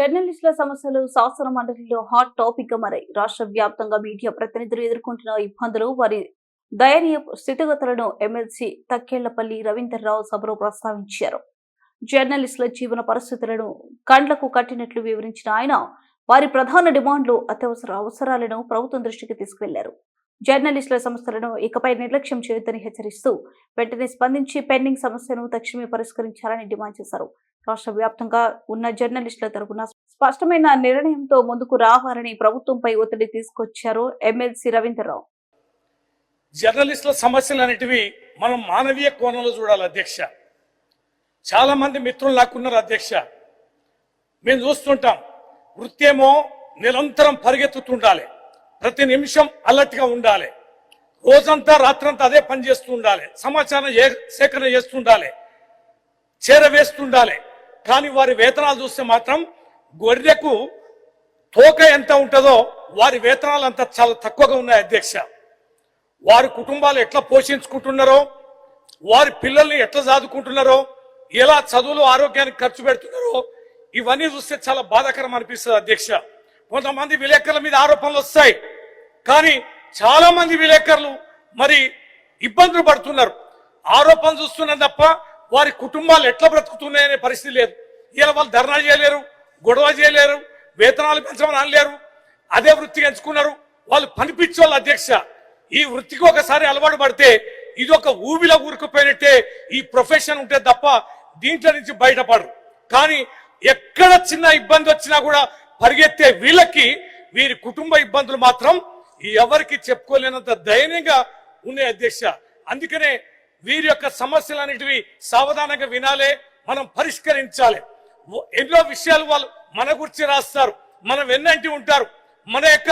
జర్నలిస్టుల సమస్యలు శాసన మండలిలో హాట్ టాపిక్ గా మారాయి. రాష్ట్ర వ్యాప్తంగా మీడియా ప్రతినిధులు ఎదుర్కొంటున్న ఇబ్బందులు, వారి దయనీయ స్థితిగతులను ఎమ్మెల్సీ తక్కెళ్లపల్లి రవీందర్రావు సభలో ప్రస్తావించారు. జర్నలిస్టుల జీవన పరిస్థితులను కండ్లకు కట్టినట్లు వివరించిన ఆయన వారి ప్రధాన డిమాండ్లు, అత్యవసర అవసరాలను ప్రభుత్వం దృష్టికి తీసుకువెళ్లారు. జర్నలిస్టుల సమస్యలను ఇకపై నిర్లక్ష్యం చేయొద్దని హెచ్చరిస్తూ వెంటనే స్పందించి పెండింగ్ సమస్యను తక్షణమే పరిష్కరించాలని డిమాండ్ చేశారు. రాష్ట్ర వ్యాప్తంగా ఉన్న జర్నలిస్టుల తరపున స్పష్టమైన నిర్ణయంతో ముందుకు రావాలని ప్రభుత్వంపై ఒత్తిడి తీసుకొచ్చారు ఎమ్మెల్సీ రవీందర్రావు. జర్నలిస్టుల సమస్యలు అనేటివి మనం మానవీయ కోణంలో చూడాలి అధ్యక్ష. చాలా మంది మిత్రులు నాకున్నారు అధ్యక్ష. మేము చూస్తుంటాం, వృత్తి ఏమో నిరంతరం పరిగెత్తుతుండాలి, ప్రతి నిమిషం అలర్ట్ గా ఉండాలి, రోజంతా రాత్రంతా అదే పని చేస్తూ ఉండాలి, సమాచారం సేకరణ చేస్తుండాలి, చేరవేస్తుండాలి. కానీ వారి వేతనాలు చూస్తే మాత్రం గొర్రెకు తోక ఎంత ఉంటుందో వారి వేతనాలు అంత చాలా తక్కువగా ఉన్నాయి అధ్యక్ష. వారి కుటుంబాలు ఎట్లా పోషించుకుంటున్నారో, వారి పిల్లల్ని ఎట్లా చదువుకుంటున్నారో, ఎలా చదువులు ఆరోగ్యానికి ఖర్చు పెడుతున్నారో ఇవన్నీ చూస్తే చాలా బాధాకరం అనిపిస్తుంది అధ్యక్ష. కొంతమంది విలేకరుల మీద ఆరోపణలు వస్తాయి, కానీ చాలా మంది విలేకరులు మరి ఇబ్బందులు పడుతున్నారు. ఆరోపణలు చూస్తున్నారు తప్ప వారి కుటుంబాలు ఎట్లా బ్రతుకుతున్నాయనే పరిస్థితి లేదు. ఇలా వాళ్ళు ధర్నా చేయలేరు, గొడవ చేయలేరు, వేతనాలు పెంచమని అనలేరు, అదే వృత్తికి ఎంచుకున్నారు. వాళ్ళు పనిపించే అధ్యక్ష. ఈ వృత్తికి ఒకసారి అలవాటు పడితే ఇది ఒక ఊబిలో ఊరుకుపోయినట్టే ఈ ప్రొఫెషన్ ఉంటే తప్ప దీంట్లో నుంచి బయటపడరు. కానీ ఎక్కడ చిన్న ఇబ్బంది వచ్చినా కూడా పరిగెత్తే వీళ్ళకి వీరి కుటుంబ ఇబ్బందులు మాత్రం ఎవరికి చెప్పుకోలేనంత దయనీయంగా ఉన్నాయి అధ్యక్ష. అందుకనే వీరి యొక్క సమస్యలు అనేటివి సావధానంగా వినాలే, మనం పరిష్కరించాలి. ఎన్నో విషయాలు వాళ్ళు మన గురించి రాస్తారు, మనం వెన్నంటి ఉంటారు, మన యొక్క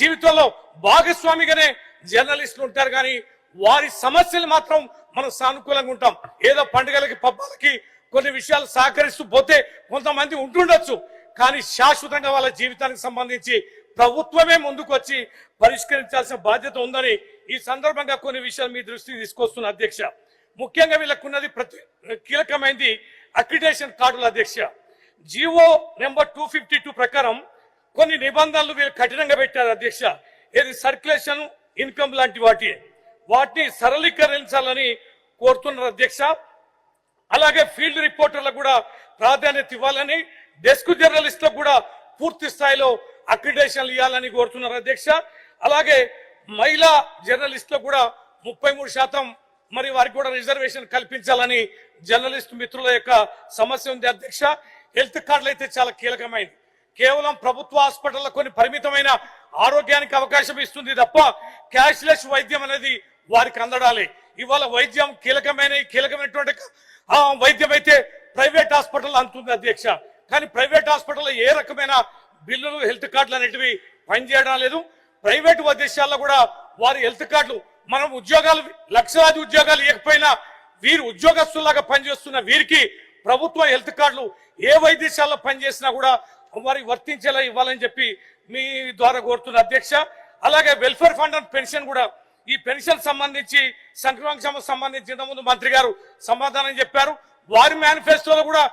జీవితంలో భాగస్వామిగానే జర్నలిస్టులు ఉంటారు. కానీ వారి సమస్యలు మాత్రం మనం సానుకూలంగా ఉంటాం. ఏదో పండుగలకి పబ్బాలకి కొన్ని విషయాలు సహకరిస్తూ పోతే కొంతమంది ఉంటుండొచ్చు, కానీ శాశ్వతంగా వాళ్ళ జీవితానికి సంబంధించి ప్రభుత్వమే ముందుకు వచ్చి పరిష్కరించాల్సిన బాధ్యత ఉందని ఈ సందర్భంగా కొన్ని విషయాలు మీ దృష్టికి తీసుకొస్తున్న అధ్యక్ష. ముఖ్యంగా వీళ్ళకున్నది కీలకమైనది అక్రిడేషన్ కార్డుల అధ్యక్ష. జీవో నెంబర్ 252 ప్రకారం కొన్ని నిబంధనలు వీళ్ళు కఠినంగా పెట్టారు అధ్యక్ష. ఇది సర్క్యులేషన్ ఇన్కమ్ లాంటి వాటిని సరళీకరించాలని కోరుతున్నారు అధ్యక్ష. అలాగే ఫీల్డ్ రిపోర్టర్లకు కూడా ప్రాధాన్యత ఇవ్వాలని, డెస్క్ జర్నలిస్టులకు కూడా పూర్తి స్థాయిలో అక్రిడేషన్లు ఇవ్వాలని కోరుతున్నారు అధ్యక్ష. అలాగే మహిళా జర్నలిస్టులకు కూడా 33% మరి వారికి కూడా రిజర్వేషన్ కల్పించాలని జర్నలిస్ట్ మిత్రుల యొక్క సమస్య ఉంది అధ్యక్ష. హెల్త్ కార్డులు అయితే చాలా కీలకమైనది. కేవలం ప్రభుత్వ హాస్పిటల్లో కొన్ని పరిమితమైన ఆరోగ్యానికి అవకాశం ఇస్తుంది తప్ప క్యాష్లెస్ వైద్యం అనేది వారికి అందడాలి. ఇవాళ వైద్యం కీలకమైనటువంటి వైద్యం అయితే ప్రైవేట్ హాస్పిటల్ అందుతుంది అధ్యక్ష. కానీ ప్రైవేట్ హాస్పిటల్లో ఏ రకమైన బిల్లులు, హెల్త్ కార్డులు అనేటివి పనిచేయడం లేదు. ప్రైవేట్ వైద్యశాలలో కూడా వారి హెల్త్ కార్డులు, మనం ఉద్యోగాలు లక్షలాది ఉద్యోగాలు ఇవ్వకపోయినా వీరు ఉద్యోగస్తులాగా పనిచేస్తున్న వీరికి ప్రభుత్వ హెల్త్ కార్డులు ఏ వైద్యశాలలో పనిచేసినా కూడా వారికి వర్తించేలా ఇవ్వాలని చెప్పి మీ ద్వారా కోరుతున్న అధ్యక్ష. అలాగే వెల్ఫేర్ ఫండ్ అండ్ పెన్షన్ కూడా, ఈ పెన్షన్ సంబంధించి సంక్షేమ సంబంధించి ముందు మంత్రి గారు సమాధానం చెప్పారు. వారి మేనిఫెస్టోలో కూడా